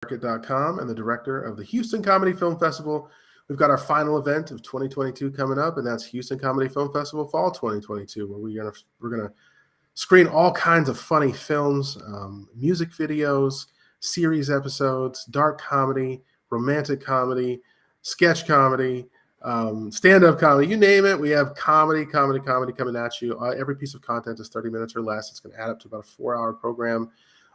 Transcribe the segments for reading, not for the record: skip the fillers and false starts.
Market.com and the director of the Houston Comedy Film Festival. We've got our final event of 2022 coming up, and that's Houston Comedy Film Festival Fall 2022, where we're gonna screen all kinds of funny films, music videos, series episodes, dark comedy, romantic comedy, sketch comedy, stand-up comedy, you name it. We have comedy coming at you. Every piece of content is 30 minutes or less. It's going to add up to about a 4-hour program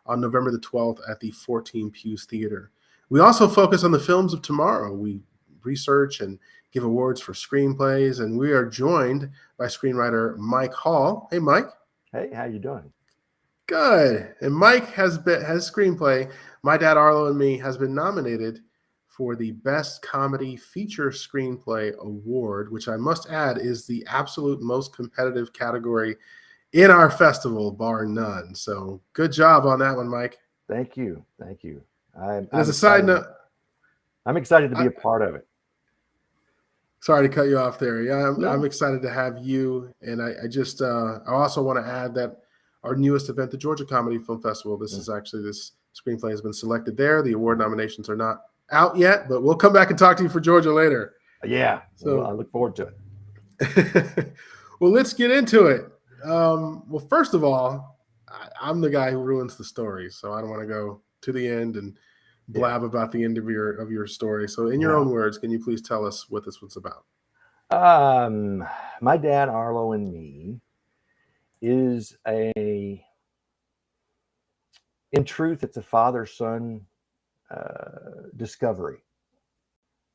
on November the 12th at the 14 Pews Theater. We also focus on the films of tomorrow. We research and give awards for screenplays, and we are joined by screenwriter Mike Hall. Hey, Mike. Hey, how you doing? Good. And Mike has screenplay. My Dad, Arlo and Me has been nominated for the Best Comedy Feature Screenplay Award, which I must add is the absolute most competitive category in our festival, bar none. So good job on that one, Mike. Thank you. As a side note, I'm excited to be a part of it. Sorry to cut you off there. Yeah, I'm excited to have you. And I also want to add that our newest event, the Georgia Comedy Film Festival, this screenplay has been selected there. The award nominations are not out yet, but we'll come back and talk to you for Georgia later. Yeah, so I look forward to it. Well, let's get into it. Well, first of all, I'm the guy who ruins the story, so I don't want to go to the end and blab about the end of your story. So in your own words, can you please tell us what this was about? My Dad, Arlo and Me is in truth, it's a father-son discovery,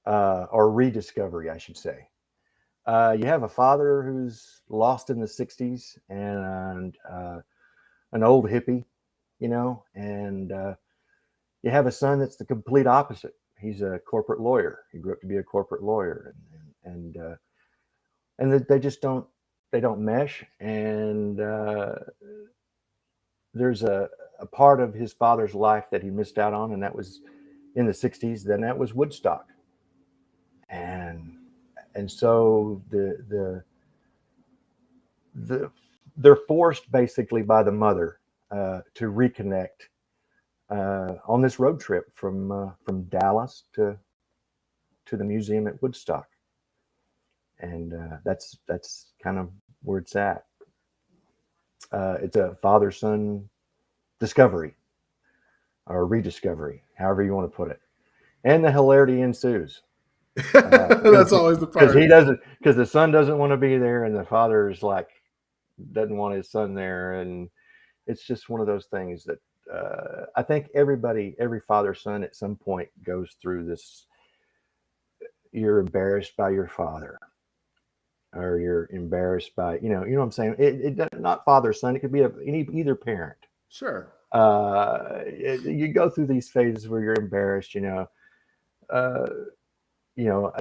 or rediscovery, I should say. You have a father who's lost in the 60s and an old hippie, and you have a son that's the complete opposite. He's a corporate lawyer. He grew up to be a corporate lawyer, and they just don't mesh. And there's a part of his father's life that he missed out on, and that was in the 60s. Then that was Woodstock, and so they're forced basically by the mother to reconnect on this road trip from Dallas to the museum at Woodstock, and that's kind of where it's at. It's a father-son discovery or rediscovery, however you want to put it, and the hilarity ensues. That's always the part, because the son doesn't want to be there, and the father is doesn't want his son there, and it's just one of those things that I think every father-son at some point goes through this. You're embarrassed by your father, or you're embarrassed by you know what I'm saying. It not father-son. It could be either parent. Sure. You go through these phases where you're embarrassed.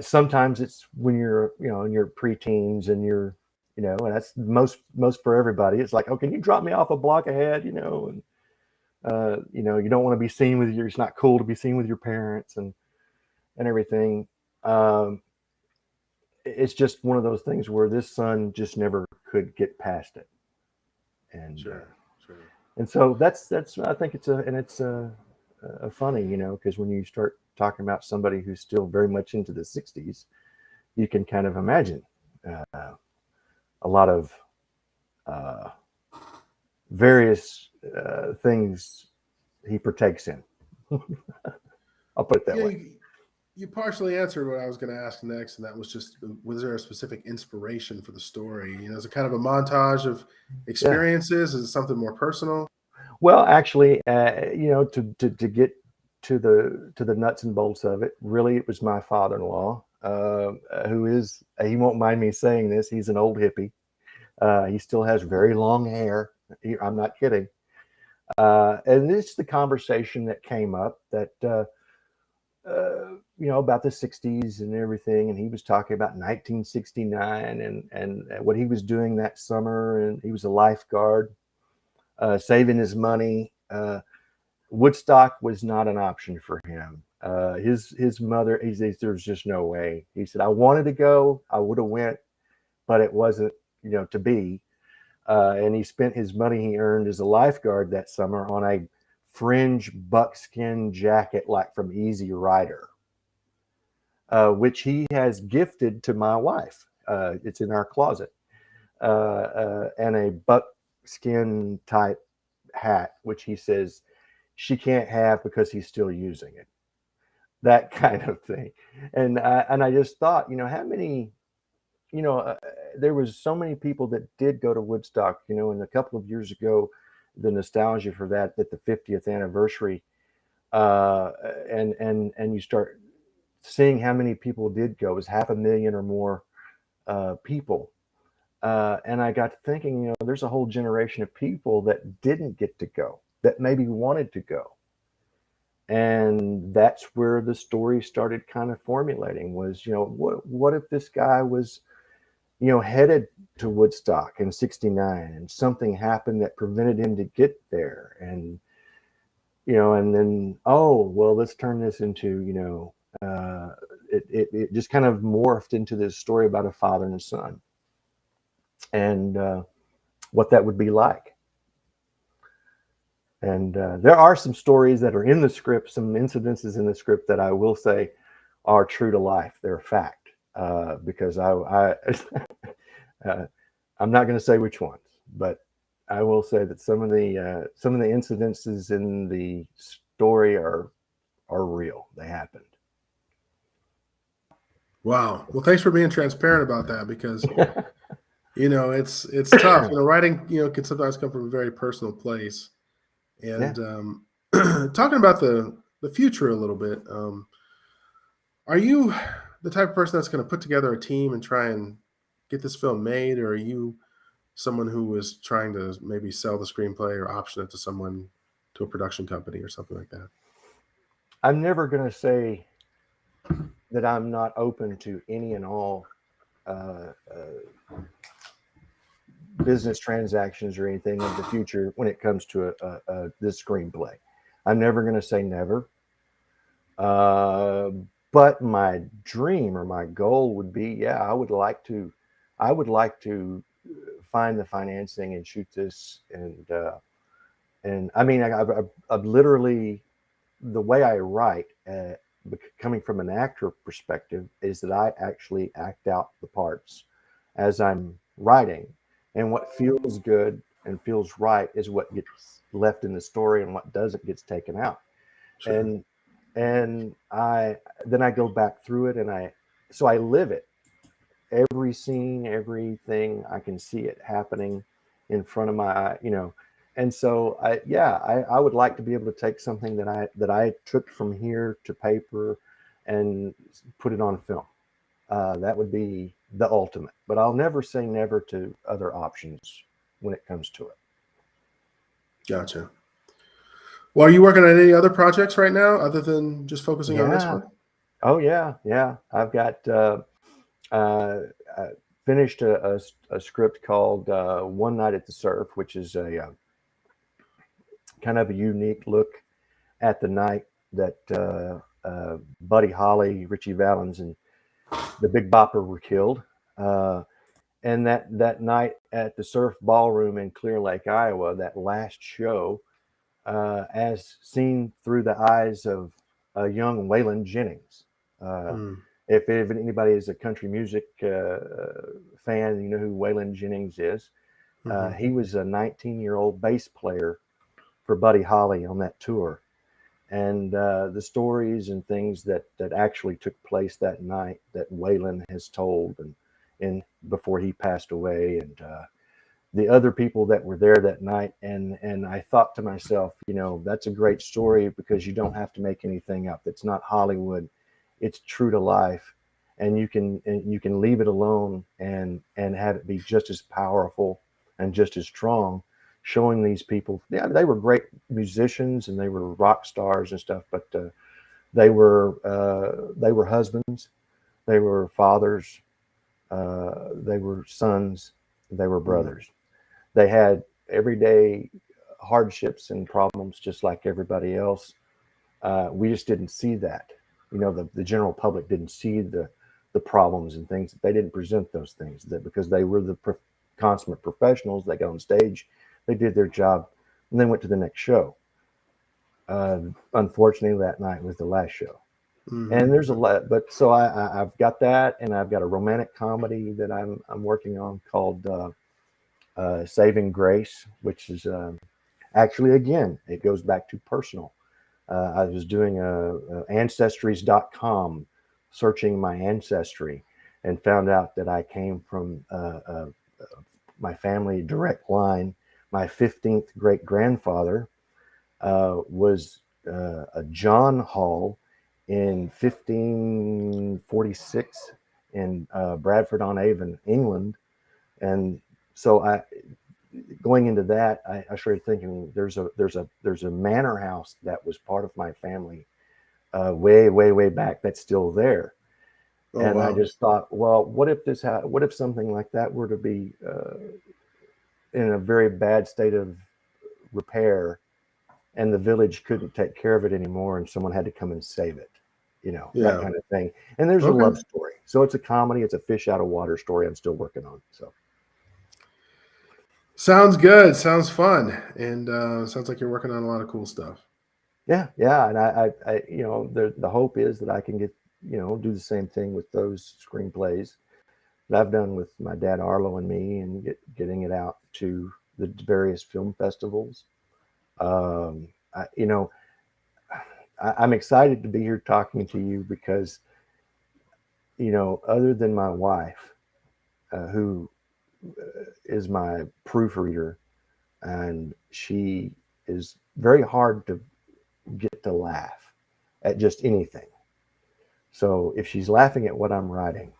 Sometimes it's when you're in your preteens and you're and that's most for everybody. It's like, oh, can you drop me off a block ahead? And you don't want to be seen with it's not cool to be seen with your parents and everything. It's just one of those things where this son just never could get past it. And sure. And so that's I think it's a funny, because when you start talking about somebody who's still very much into the 60s, you can kind of imagine a lot of various things he partakes in. I'll put it that way. You partially answered what I was going to ask next, and that was just, was there a specific inspiration for the story? Is it kind of a montage of experiences? Is it something more personal? Well, actually, to get to the nuts and bolts of it, really, it was my father-in-law, who is, he won't mind me saying this, he's an old hippie. He still has very long hair. I'm not kidding. And it's the conversation that came up that, about the 60s and everything. And he was talking about 1969 and what he was doing that summer. And he was a lifeguard, saving his money. Woodstock was not an option for him. His mother, he says, there's just no way. He said, I wanted to go, I would have went, but it wasn't, to be. And he spent his money he earned as a lifeguard that summer on a fringe buckskin jacket like from Easy Rider, which he has gifted to my wife. It's in our closet. And a buckskin type hat, which he says she can't have because he's still using it. That kind of thing. And I just thought, how many, there was so many people that did go to Woodstock, and a couple of years ago, the nostalgia for that at the 50th anniversary, and you start seeing how many people did go. It was 500,000 or more people. And I got to thinking, there's a whole generation of people that didn't get to go, that maybe wanted to go. And that's where the story started kind of formulating was, what if this guy was, headed to Woodstock in '69 and something happened that prevented him to get there. And, and then, oh, well, let's turn this into, it just kind of morphed into this story about a father and a son. And what that would be like. And there are some stories that are in the script, some incidences in the script that I will say are true to life. They're a fact, because I'm not going to say which ones, but I will say that some of the incidences in the story are real. They happened. Wow. Well, thanks for being transparent about that, because it's tough. Writing can sometimes come from a very personal place. And talking about the future a little bit, are you the type of person that's going to put together a team and try and get this film made, or are you someone who was trying to maybe sell the screenplay or option it to someone, to a production company or something like that? I'm never going to say that I'm not open to any and all business transactions or anything of the future when it comes to this screenplay. I'm never going to say never. But my dream or my goal would be, I would like to find the financing and shoot this. And I mean, I've literally, the way I write, coming from an actor perspective, is that I actually act out the parts as I'm writing. And what feels good and feels right is what gets left in the story, and what doesn't gets taken out. Sure. And I go back through it, and I live it. Every scene, everything, I can see it happening in front of my eye, And so I would like to be able to take something that I took from here to paper and put it on film. That would be the ultimate, but I'll never say never to other options when it comes to it. Gotcha. Well, are you working on any other projects right now other than just focusing on this one? Oh yeah. I've got finished a script called One Night at the Surf, which is a kind of a unique look at the night that Buddy Holly, Richie Valens, and the Big Bopper were killed. And that night at the Surf Ballroom in Clear Lake, Iowa, that last show, as seen through the eyes of a young Waylon Jennings. If anybody is a country music fan, you know who Waylon Jennings is. He was a 19-year-old bass player for Buddy Holly on that tour. And the stories and things that actually took place that night that Waylon has told and before he passed away, and the other people that were there that night. And I thought to myself, that's a great story, because you don't have to make anything up. It's not Hollywood. It's true to life. And you can leave it alone and have it be just as powerful and just as strong, showing these people, they were great musicians and they were rock stars and stuff, but they were husbands, they were fathers, they were sons, they were brothers. They had everyday hardships and problems just like everybody else. We just didn't see that. The general public didn't see the problems and things. They didn't present those things, that because they were the consummate professionals. They got on stage, they did their job, and then went to the next show. Unfortunately, that night was the last show. Mhm. And there's a lot, but so I've got that, and I've got a romantic comedy that I'm working on called Saving Grace, which is actually, again, it goes back to personal. I was doing ancestries.com, searching my ancestry, and found out that I came from my family direct line. My 15th great grandfather was a John Hall in 1546 in Bradford on Avon, England. And so going into that, I started thinking there's a manor house that was part of my family way back that's still there. Oh, And I wow. just thought, well, what if something like that were to be in a very bad state of repair, and the village couldn't take care of it anymore, and someone had to come and save it, that Yeah. kind of thing. And there's a Okay. love story, so it's a comedy. It's a fish out of water story. I'm still working on. So Sounds good. Sounds fun. And sounds like you're working on a lot of cool stuff. yeah, and I the hope is that I can get do the same thing with those screenplays that I've done with my dad Arlo and Me, and getting it out to the various film festivals. I, you know, I'm excited to be here talking to you because, other than my wife, who is my proofreader, and she is very hard to get to laugh at just anything. So if she's laughing at what I'm writing,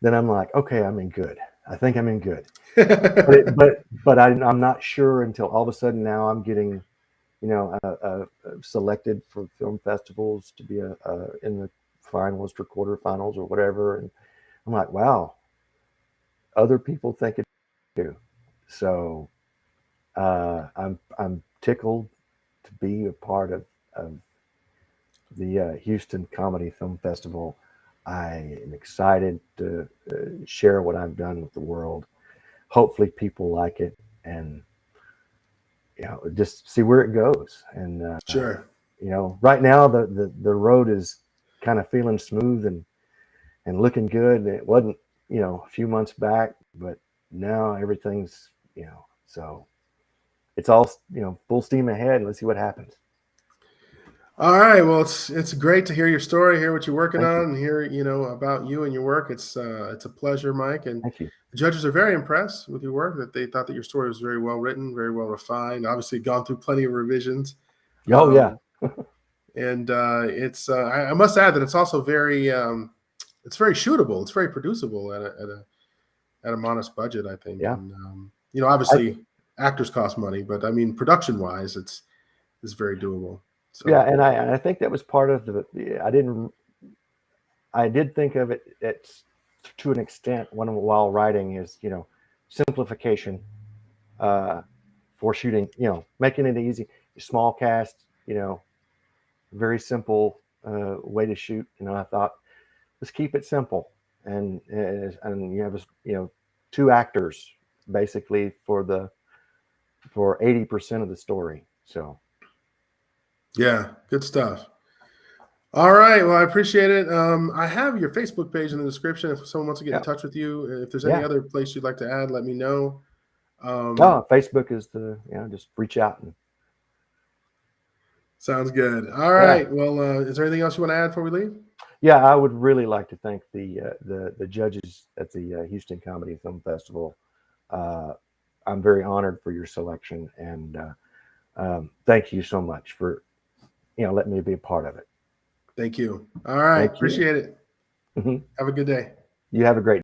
then I'm like, okay, I'm in good. I think I'm in good. But I'm not sure until all of a sudden now I'm getting, selected for film festivals to be in the finalist or quarterfinals or whatever, and I'm like, wow, other people think it too. So I'm tickled to be a part of the Houston Comedy Film Festival. I am excited to share what I've done with the world. Hopefully, people like it, and just see where it goes. And Sure. right now the road is kind of feeling smooth and looking good. It wasn't, a few months back, but now everything's, so it's all, full steam ahead. Let's see what happens. All right. Well, it's great to hear your story, hear what you're working Thank you. on, and hear about you and your work. It's a pleasure, Mike. And Thank you. the judges are very impressed with your work. That they thought that your story was very well written, very well refined. Obviously, gone through plenty of revisions. Oh yeah. Um, and I must add that it's also it's very shootable. It's very producible at a modest budget, I think. Yeah. And I, obviously, actors cost money, but I mean, production wise, it's very doable. yeah. So And I think that was part of I did think of it to an extent while writing is, simplification for shooting, making it easy, small cast, very simple way to shoot. I thought, let's keep it simple, and you have two actors basically for 80% of the story. So yeah, good stuff. All right. Well, I appreciate it. I have your Facebook page in the description. If someone wants to get in yeah, touch with you, if there's any yeah. other place you'd like to add, let me know. No, Facebook is just reach out and Sounds good. All yeah. right. Well, is there anything else you want to add before we leave? Yeah, I would really like to thank the judges at the Houston Comedy Film Festival. Uh, I'm very honored for your selection, and thank you so much for letting me be a part of it. Thank you. All right. Thank you. Appreciate it. Mhm. Have a good day. You have a great